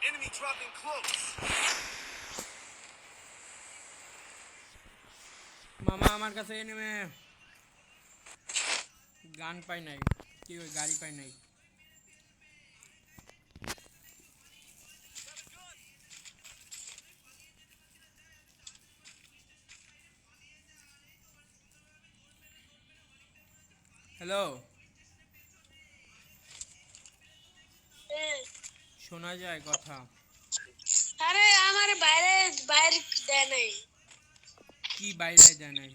Enemy dropping close. মামা আমার কাছে এনিমে গান পাই নাই, কি ওই গাড়ি পাই নাই। হ্যালো, শোনা যায় কথা? আরে আমার বাইরে বাইরে দেয় নাই, কি বাইরে যায় নাই?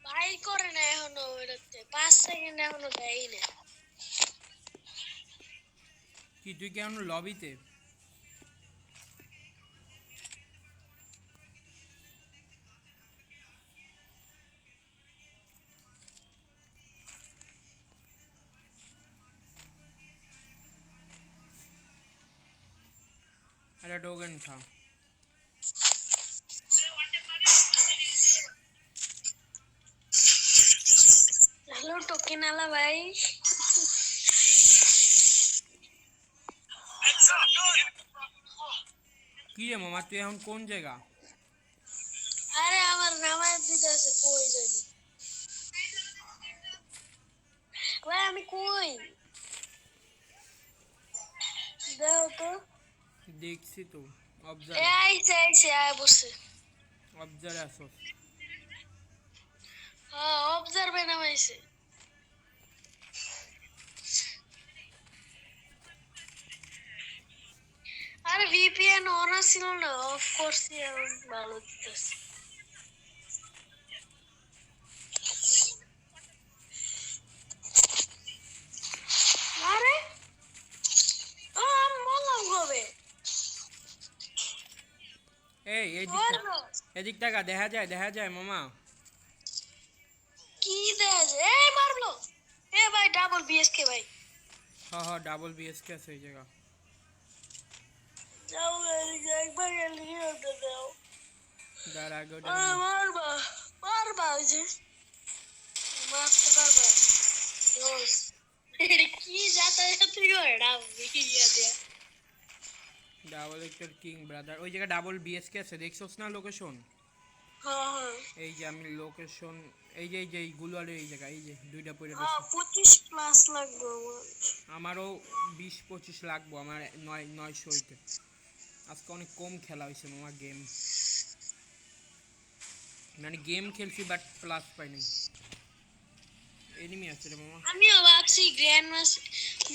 বাইর করে না এখনো, ওইটাতে 5 সেকেন্ড এখনো দেয় না। কি তুই কেমন লবিতে? अरे टोकन था। হ্যালো টোকেন আলা ভাই। কি রে মামা তুই এখন কোন জায়গা? আরে আমার নামায় দিতে আছে কই জানি ভাই, আমি কই দাও তো। দেখছি তো, আইছে আয় বসে। অবজারে আসো। হ্যাঁ অবজার্ভে নামাইছে। আরে ভিপিএন অন ছিল না, অফ করছি, এখন ভালো দিতেছে। আরে আমি বললাম কবে এই এদিক টাকা দেখা যায় মামা। কি দেয় এই মারলো। এ ভাই ডাবল বিএসকে ভাই, हाँ हाँ डबल BSK আছে এই জায়গা। যাও একবার লিয়ে ওটা দাও। দাঁড়া আগে ওটা মারবা মারবা, ওই যে মারতে পারবা। রোজ এটা কি যাতায়াত করে ডাবল ইয়া দিয়া। ডাবল একটা কিং ব্রাদার ওই জায়গা ডাবল BSK আছে, দেখছস না লোকেশন? হ্যাঁ এই যে আমি লোকেশন, এই যে এইগুলো আর এই জায়গা, এই যে দুইটা পড়ে হ্যাঁ রয়েছে। 25+ লাগবে আমার। আমারও 20-25 লাগবো, আমার 900 হইতে। আজকে অনেক কম খেলা হয়েছে মামা গেম, মানে গেম খেলছি বাট প্লাস পাই নাই। এনিমি আছে রে মামা। আমিও ভাবছি গ্র্যান্ড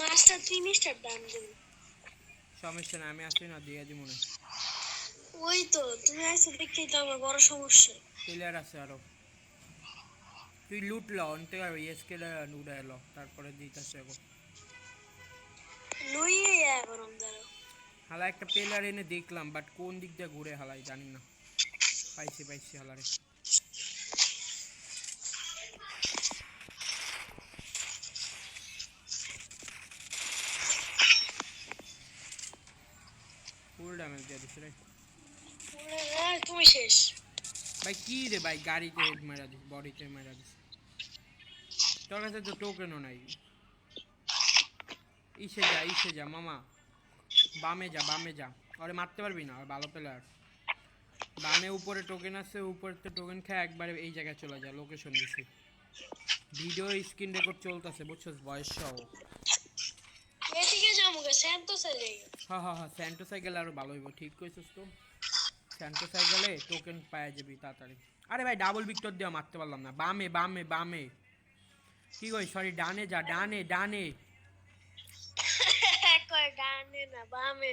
মাস্টার 3 স্টার দাম দেব। সমস্যা না, আমি আসি না দিয়ে দি মনে। ওই তো তুমি আইছো দেখতেই তো আমার বড় সমস্যা। প্লেয়ার আছে আরো, তুই লুট ল অন্তে আর এসকে উড়ে এলো তারপরে দিতেছে এখন। লইয়ে এখন দাঁড়াও। হালা একটা প্লেয়ার এনে দেখলাম বাট কোন দিক দিয়ে ঘুরে হালাই জানি না। পাইছি হালারে। ফুল ড্যামেজ দিয়ে দিছে রে তুমি শেষ ভাই। কি রে ভাই, গাড়িতে হেড মারা দিস, বডিতে মারা দিস। তোর কাছে তো টোকেনও নাই। ইসে যা মামা, বামে যা। আরে মারতে পারবি না, ভালো প্লেয়ার। বামে উপরে টোকেন আছে, উপরে তো টোকেন খায় একবারে এই জায়গায় চলে যায়, লোকেশন দিছি। ভিডিও স্ক্রিন রেকর্ড চলতেছে বুঝছস, ভয়েস সহ। এদিকে যাবো গে সেন্টোসে যাই। হ্যাঁ স্যান্টো সাইকেল আরো ভালো হইব, ঠিক কইছস তো। স্যান্টো সাইকেলে টোকেন পাওয়া যাবি তাড়াতাড়ি। আরে ভাই ডাবল ভিক্টর দিয়ে মারতে পারলাম না। বামে কি কই, সরি ডানে যা, ডানে। কই ডানে না বামে।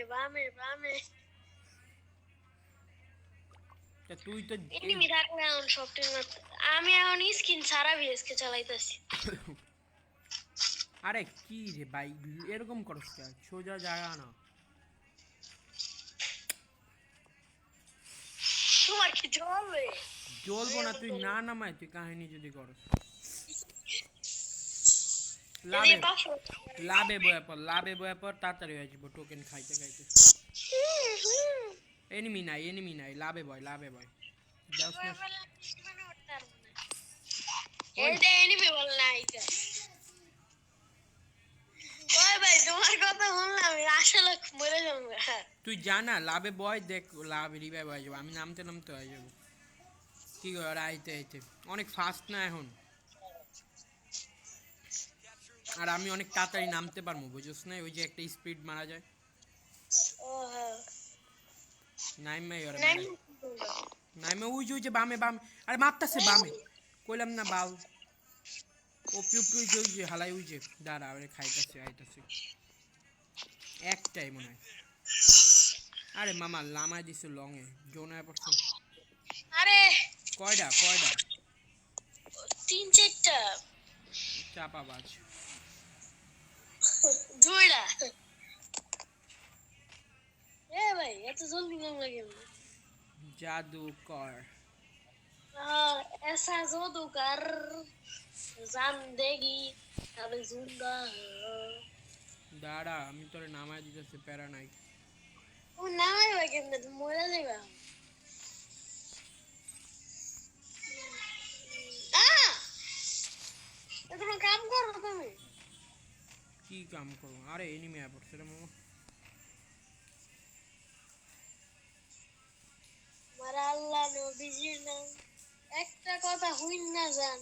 তা তুই তো এনিমি থাকলে এখন সবটির মত আমি এখন স্কিন ছাড়া ভিএসকে চালাইতাছি। আরে কি রে ভাই এরকম করছ কেন, সোজা জায়গা না। তোমার কি জ্বলবে? জ্বলবো না, তুই না নামায় তুই কাহিনী যদি করস। লাভে বয়ে পর তাড়াতাড়ি হয়ে যাবো টোকেন খাইতে। এনিমি নাই, লাভে বয় দাস না। এই যে এনিমি বল না এটা। ওই ভাই তোমার কথা শুনলাম আসলে মরে যাবো। তুই জানা লাভে বয় দেখ, লাভ রিভাইভ হয়ে যাবো, আমি নামতে নামতে হয়ে যাবো। কি করে ওরা আইতে আইতে অনেক ফাস্ট না এখন, আর আমি অনেক তাড়াতাড়ি নামতে পারবো, বুঝছ না? ওই যে একটা স্পিড মারা যায়, ও হ্যাঁ নাইমে ওরে নাই মেরে, নাইমে ওই যে বামে বামে, আরে মারতাছে বামে, কইলাম না বাল। ওপি ওপি ওই যে হালাই ওই যে, দাঁড়া ওরে খাইতাছে আইতাছে, একটাই মনে হয়। আরে মামা লামায় দিছে লং এ, জোনায় পড়ছে। আরে কয়টা কয়টা? 3-4টা চাপাবাজ। দুইটা এ ভাই এত জলদি নাম লাগে জাদুকর। ऐसा जादूगर जिंदगी अब जिंदा দাঁড়া আমি তোরে নামায় দিতেছি, প্যারা নাই। ও নামাই বা কেমনে তুমি মরে যাইবা কোনো কাম করো তুমি কি কাম করবো? আরে এনিমি আয় পড়ছে রে মামা। মারা আল্লাহ নবীজির নাম একটা কথা হইন না জান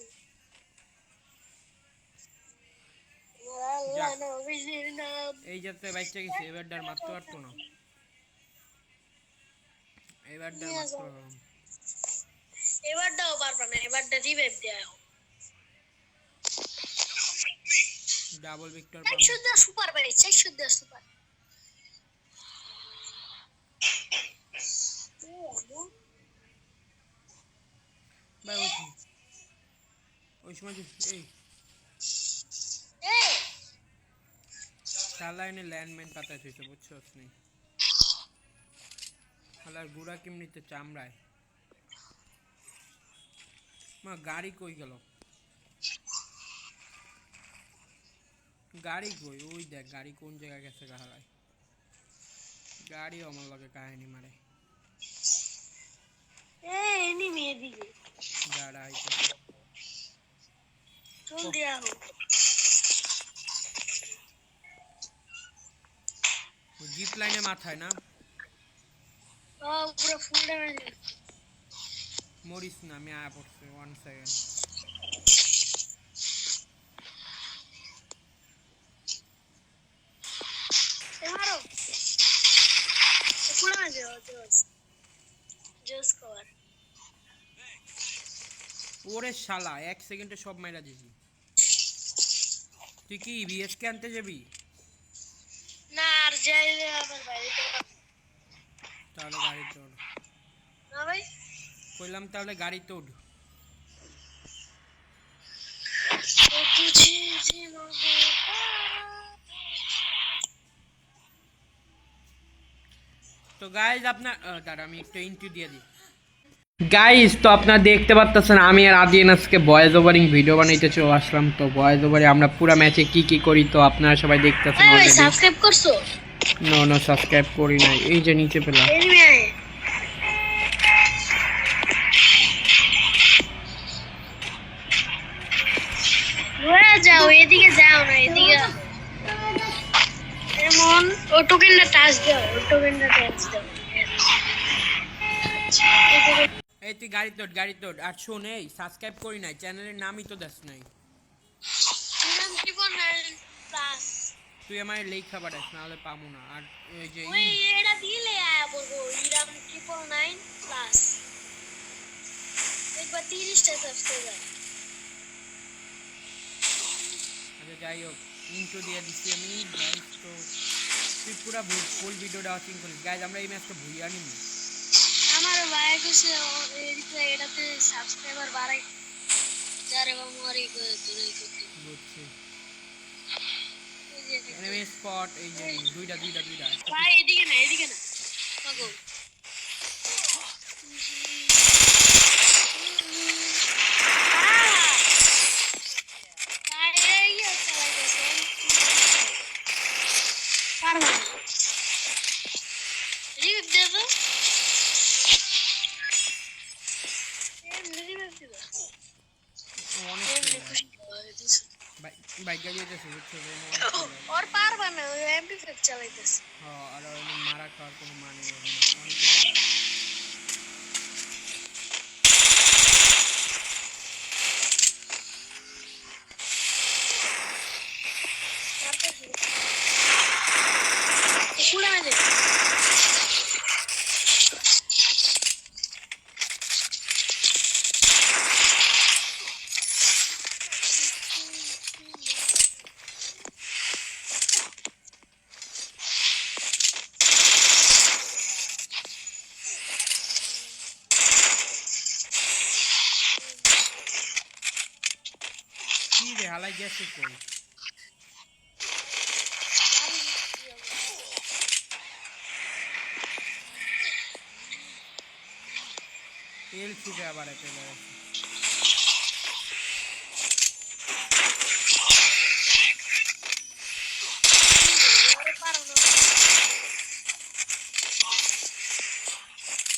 মারা আল্লাহ যাক নবীজির নাম এই যাতে বাচ্চা গেছে, এবার ডার মারতে পারতো না, এবার ডার নিয়ে মারতে যাও পারবো না। এবারটাও পারবা না এবারটা রিভাইভ দেয়া ডাবল ভিক্টর চাই পাবো। শুদ্ধ সুপার ভাই চাই শুদ্ধ সুপার ভাই ওই সময় এই এ শালা এনে ল্যান্ডম্যান পাতায় থইছে, বুঝছস নি? শালার গুড়া কেমনিতে চামড়ায়। মা গাড়ি কই গেল? গাড়ি কই? ওই দেখ গাড়ি কোন জায়গায় গেছে গাহালায়। গাড়ি আমার লগে কাহিনী মারে। এ এনিমি এদিকে দাঁড়া আইতেছে। জলদি আহো জিপ লাইনে মাথায় না, ও পুরো ফুল ড্যামেজ মরিস না, আমি আয়া পড়ছে 1 সেকেন্ড। এ মারো ফুল ড্যামেজ জোস কভার ওরে শালা 1 সেকেন্ডে সব মাইরা দিছি। তুই কি বিএস কে আনতে যাবি? না আর যাইলে আমার বাড়িতে তাহলে গাড়ি তোর, না ভাই কইলাম তাহলে গাড়ি তোর। ও তুঝে জীবন তো গাইজ আপনার দাঁড়া আমি একটু ইন্ট্রো দিয়ে দিই। গাইজ তো আপনারা দেখতে পাচ্ছেন আমি আর আদিয়ান আজকে ভয়েস ওভারিং ভিডিও বানাইতে চলে আসলাম। তো ভয়েস ওভারে আমরা পুরো ম্যাচে কি কি করি তো আপনারা সবাই দেখতেছেন ভাই অলরেডি। সাবস্ক্রাইব করছো নো সাবস্ক্রাইব করি নাই, এই যে নিচে পেলাম। এনিমি আয় ঘুরে যাও এদিকে যাও না এদিকে এমন ও টোকেনটা টাচ দাও ও টোকেনটা টাচ দাও এই তুই গাড়ি তোর আর শোন, এই সাবস্ক্রাইব করি নাই, চ্যানেলের নামই তো দেস নাই। নাম কি বনাল প্লাস তুই আমার লেখা পাঠাস, নাহলে পাবো না। আর ওই যে ওই এটা দিলে আয়া বলবো ইরাম 999 প্লাস একবার 30টা সাবস্ক্রাইবার আচ্ছা যাই হোক ইন্ট্রো দিয়ে দিচ্ছি আমি। গাইজ তো তুই পুরো ফুল ভিডিওটা ওয়াচিং করিস। গাইজ আমরা এই ম্যাচটা ভুইয়া নিব। আমার ভাই কইছে এটাতে সাবস্ক্রাইবার বাড়াই যারে বামরি করে তুই করতে বুঝছি। এই যে এনিমি স্পট, এই যে দুইটা ভাই এদিকে না পাগল অনেক ভাই ভাগ্য যেতেছে বুঝছো যে আমার player। ওর পারবে না ওই এমপি5 চালাইতেছে হ্যাঁ আর ওই মারা খাওয়ার কোনো মানে হবে না অনেকে যায়। কুড়ে মেরে কি রে হালাই গেছে কই? এলসিতে আবার একেবারে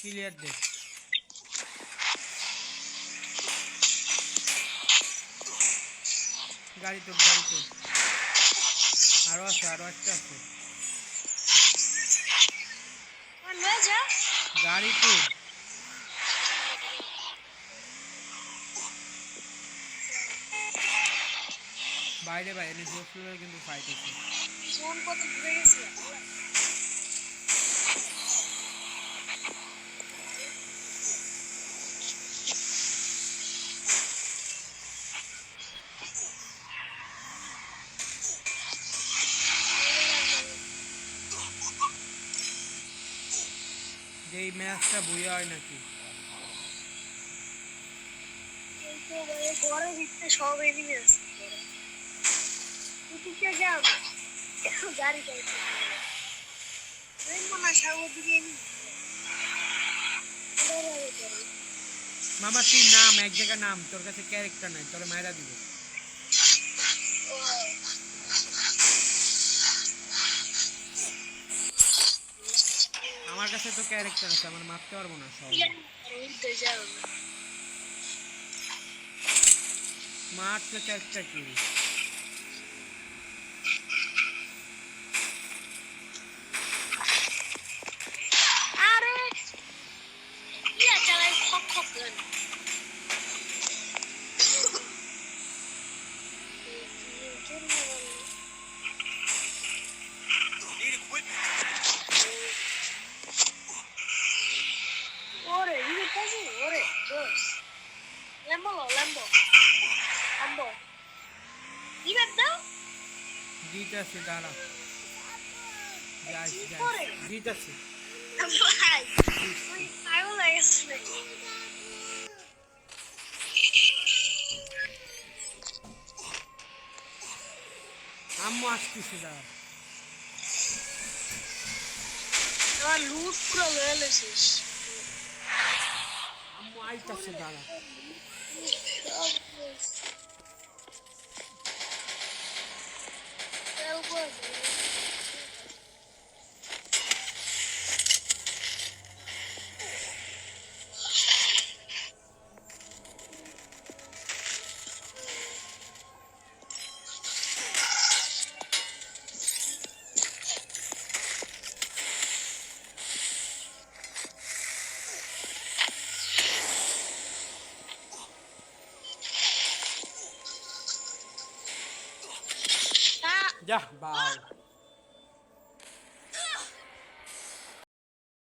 ক্লিয়ার দে। গাড়ি তো আরো আছে আরো একটা আছে যা গাড়ি তো বাইরে বাইরে জোসলের কিন্তু ফাইট আছে। জোন কত দূরে গেছে যে এই ম্যাচটা বুইয়া হয় নাকি? ঘরের ভিতরে সব এনিমি আছে তুই যাও গাড়ি চাইছে মনে সাগর দিকে মামা তুই নাম এক জায়গায় নাম, তোর কাছে ক্যারেক্টার নাই, তোর মায়েরা দিব। আমার কাছে তো ক্যারেক্টার আছে, আমার মারতে পারবো না সব। মারতে ক্যারেক্টার কি? আরে ইয়া চালাই খক খক গান ওরে ইয়ে কাজে ওরে বস ল্যাম্বো ইবেন দাও দিতেছি দাঁড়া, দিতেছি। ভাই ওই পাগল হয়ে গেছে নাকি আম্মু আসতেছি দাঁড়া। আমার লুট পুরো লয়ে লেছিস আম্মু আইতাছে দাঁড়া। যা বাউ